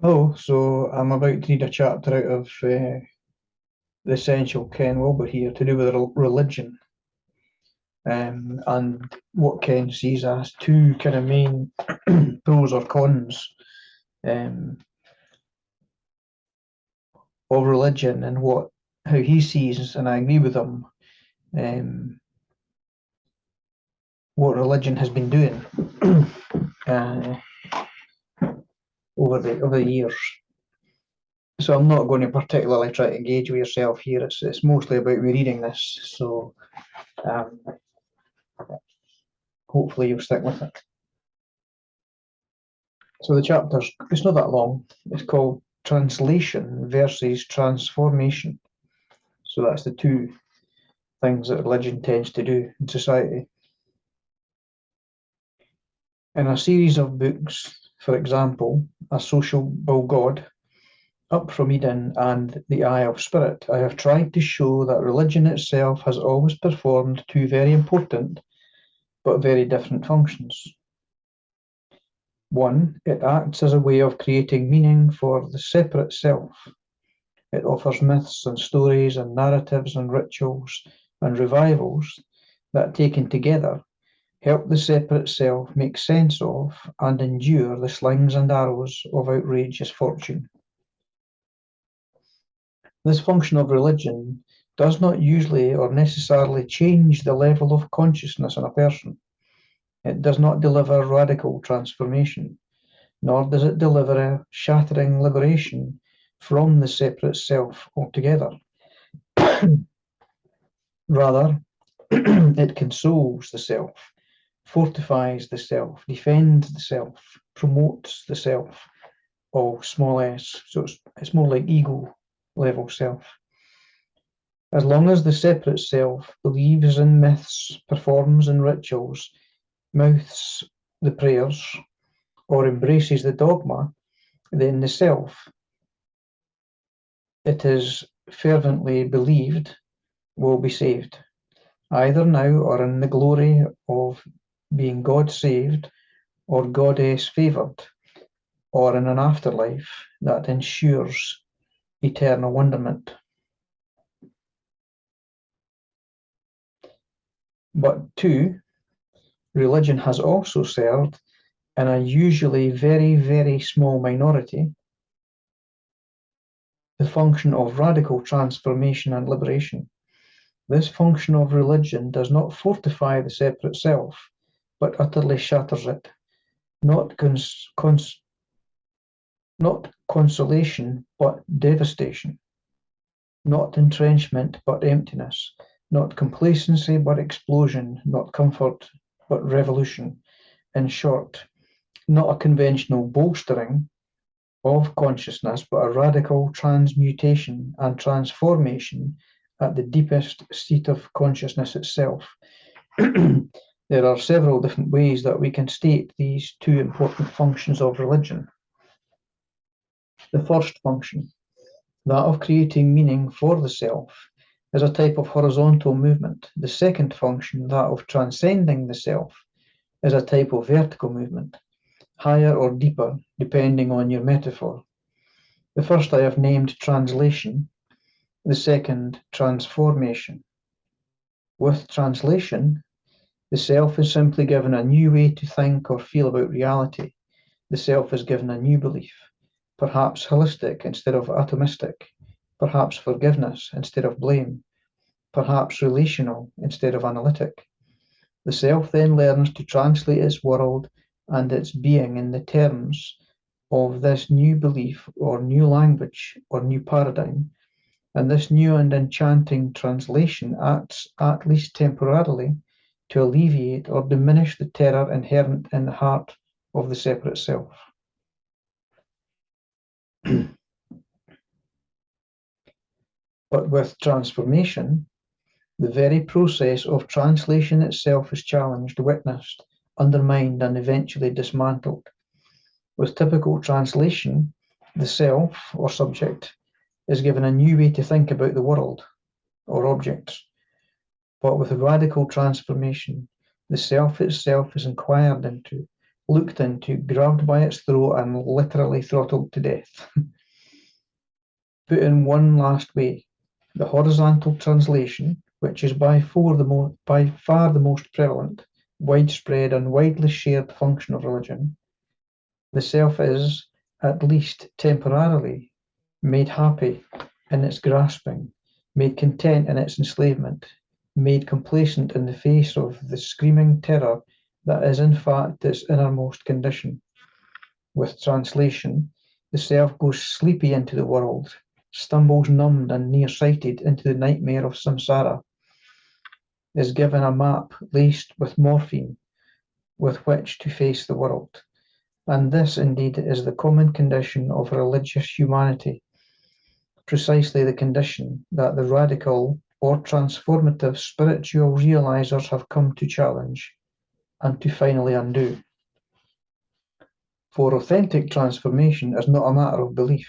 Oh, so I'm about to read a chapter out of The Essential Ken Wilber here to do with religion, and what Ken sees as two kind of main pros or cons um, of religion and how he sees, and I agree with him, um, what religion has been doing uh, over the years. So I'm not going to particularly try to engage with yourself here. It's mostly about me reading this. So um, hopefully you'll stick with it. So the chapter's, it's not that long. It's called Translation versus Transformation. So that's the two things that religion tends to do in society. In a series of books, for example, A Sociable God, Up from Eden, and The Eye of Spirit, I have tried to show that religion itself has always performed two very important but very different functions. One, it acts as a way of creating meaning for the separate self. It offers myths and stories and narratives and rituals and revivals that, taken together, help the separate self make sense of and endure the slings and arrows of outrageous fortune. This function of religion does not usually or necessarily change the level of consciousness in a person. It does not deliver radical transformation, nor does it deliver a shattering liberation from the separate self altogether. Rather, it consoles the self, fortifies the self, defends the self, promotes the self, all small s. So it's more like ego level self. As long as the separate self believes in myths, performs in rituals, mouths the prayers, or embraces the dogma, then the self, it is fervently believed, will be saved, either now or in the glory of being God saved or goddess favoured, or in an afterlife that ensures eternal wonderment. But two, religion has also served, in a usually very, very small minority, the function of radical transformation and liberation. This function of religion does not fortify the separate self, but utterly shatters it. Not consolation, but devastation. Not entrenchment, but emptiness. Not complacency, but explosion. Not comfort, but revolution. In short, not a conventional bolstering of consciousness, but a radical transmutation and transformation at the deepest seat of consciousness itself. There are several different ways that we can state these two important functions of religion. The first function, that of creating meaning for the self, is a type of horizontal movement. The second function, that of transcending the self, is a type of vertical movement, higher or deeper, depending on your metaphor. The first I have named translation, the second transformation. With translation, the self is simply given a new way to think or feel about reality. The self is given a new belief, perhaps holistic instead of atomistic, perhaps forgiveness instead of blame, perhaps relational instead of analytic. The self then learns to translate its world and its being in the terms of this new belief or new language or new paradigm, and this new and enchanting translation acts, at least temporarily, to alleviate or diminish the terror inherent in the heart of the separate self. But with transformation, the very process of translation itself is challenged, witnessed, undermined, and eventually dismantled. With typical translation, the self, or subject, is given a new way to think about the world, or objects. But with radical transformation, the self itself is inquired into, looked into, grabbed by its throat, and literally throttled to death. Put in one last way, the horizontal translation, which is by far the most prevalent, widespread, and widely shared function of religion. The self is, at least temporarily, made happy in its grasping, made content in its enslavement, made complacent in the face of the screaming terror that is in fact its innermost condition. With translation, the self goes sleepy into the world, stumbles numbed and nearsighted into the nightmare of samsara, is given a map laced with morphine with which to face the world. And this, indeed, is the common condition of religious humanity, precisely the condition that the radical or transformative spiritual realizers have come to challenge and to finally undo. For authentic transformation is not a matter of belief,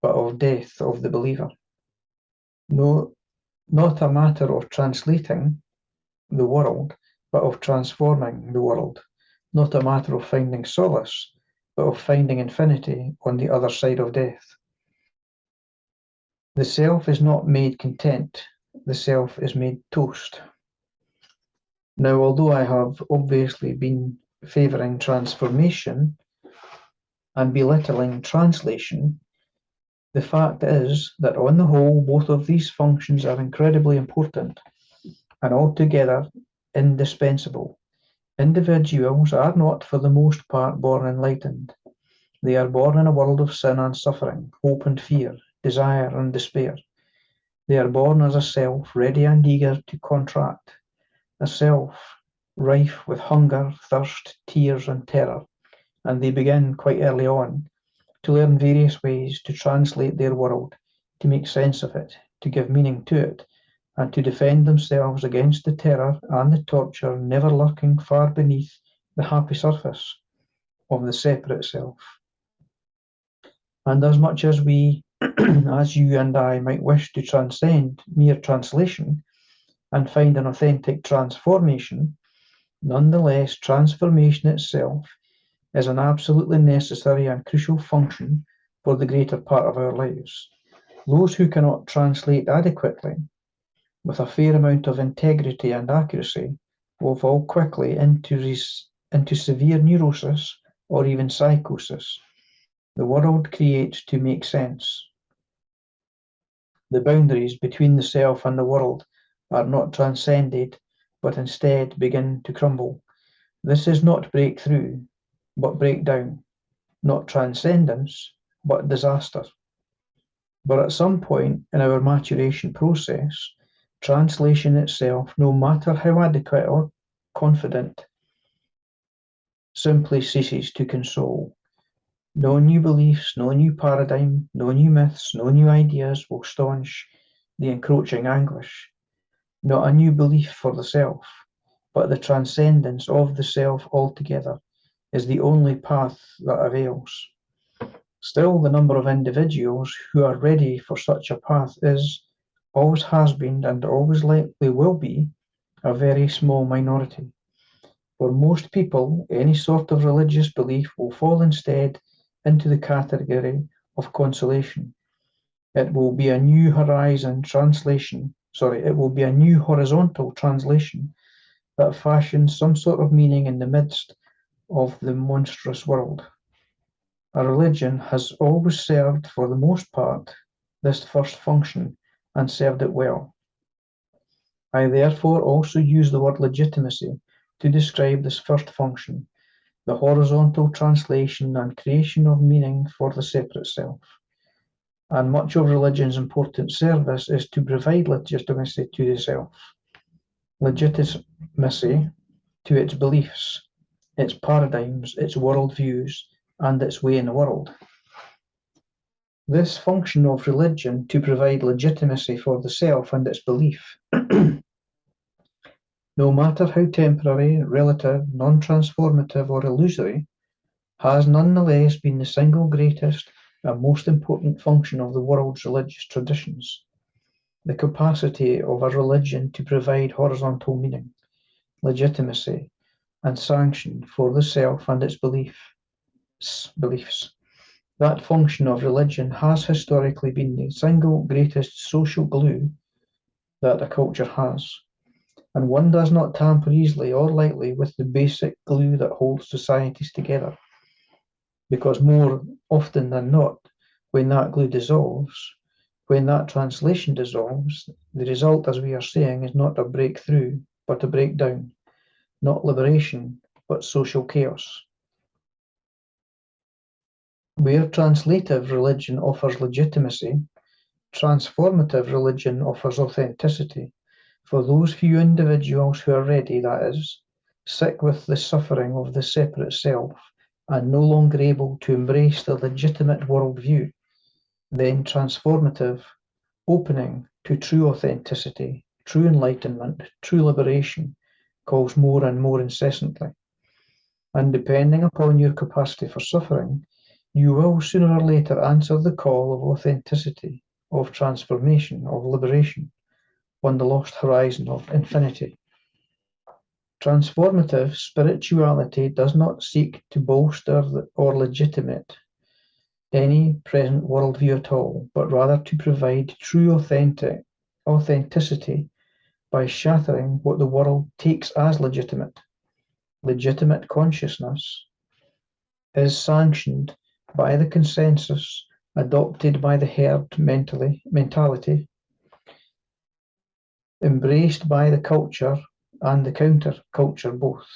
but of death of the believer. No, not a matter of translating the world, but of transforming the world. Not a matter of finding solace, but of finding infinity on the other side of death. The self is not made content, the self is made toast. Now, although I have obviously been favouring transformation and belittling translation, the fact is that on the whole, both of these functions are incredibly important and altogether indispensable. Individuals are not, for the most part, born enlightened. They are born in a world of sin and suffering, hope and fear, desire and despair. They are born as a self ready and eager to contract, a self rife with hunger, thirst, tears, and terror, and they begin quite early on to learn various ways to translate their world, to make sense of it, to give meaning to it, and to defend themselves against the terror and the torture never lurking far beneath the happy surface of the separate self. And as much as we, as you and I, might wish to transcend mere translation and find an authentic transformation, nonetheless, transformation itself is an absolutely necessary and crucial function for the greater part of our lives. Those who cannot translate adequately, with a fair amount of integrity and accuracy, will fall quickly into severe neurosis or even psychosis. The world creates to make sense. The boundaries between the self and the world are not transcended, but instead begin to crumble. This is not breakthrough, but breakdown, not transcendence, but disaster. But at some point in our maturation process, translation itself, no matter how adequate or confident, simply ceases to console. No new beliefs, no new paradigm, no new myths, no new ideas will staunch the encroaching anguish. Not a new belief for the self, but the transcendence of the self altogether is the only path that avails. Still, the number of individuals who are ready for such a path is, always has been, and always likely will be, a very small minority. For most people, any sort of religious belief will fall instead into the category of consolation. It will be a new horizontal translation that fashions some sort of meaning in the midst of the monstrous world. A religion has always served, for the most part, this first function, and served it well. I therefore also use the word legitimacy to describe this first function, the horizontal translation and creation of meaning for the separate self. And much of religion's important service is to provide legitimacy to the self, legitimacy to its beliefs, its paradigms, its worldviews, and its way in the world. This function of religion to provide legitimacy for the self and its belief, no matter how temporary, relative, non-transformative, or illusory, has nonetheless been the single greatest and most important function of the world's religious traditions. The capacity of a religion to provide horizontal meaning, legitimacy, and sanction for the self and its beliefs. That function of religion has historically been the single greatest social glue that a culture has, and one does not tamper easily or lightly with the basic glue that holds societies together, because more often than not, when that glue dissolves, when that translation dissolves, the result, as we are saying, is not a breakthrough, but a breakdown, not liberation, but social chaos. Where translative religion offers legitimacy, transformative religion offers authenticity for those few individuals who are ready, that is, sick with the suffering of the separate self and no longer able to embrace the legitimate worldview. Then transformative, opening to true authenticity, true enlightenment, true liberation, calls more and more incessantly. And depending upon your capacity for suffering, you will sooner or later answer the call of authenticity, of transformation, of liberation, on the lost horizon of infinity. Transformative spirituality does not seek to bolster or legitimate any present worldview at all, but rather to provide true authenticity by shattering what the world takes as legitimate. Legitimate consciousness is sanctioned by the consensus adopted by the herd mentality, embraced by the culture and the counter-culture both,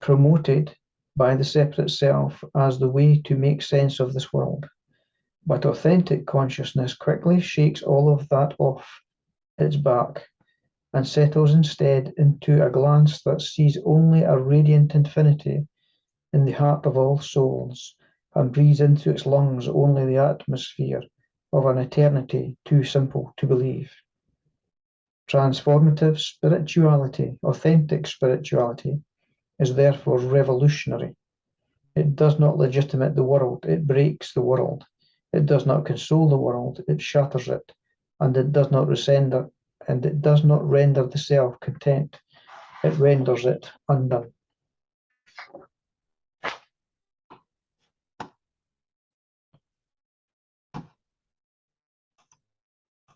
promoted by the separate self as the way to make sense of this world. But authentic consciousness quickly shakes all of that off its back and settles instead into a glance that sees only a radiant infinity in the heart of all souls and breathes into its lungs only the atmosphere of an eternity too simple to believe. Transformative spirituality, authentic spirituality, is therefore revolutionary. It does not legitimate the world, it breaks the world. It does not console the world, it shatters it. And it does not render the self content, it renders it undone.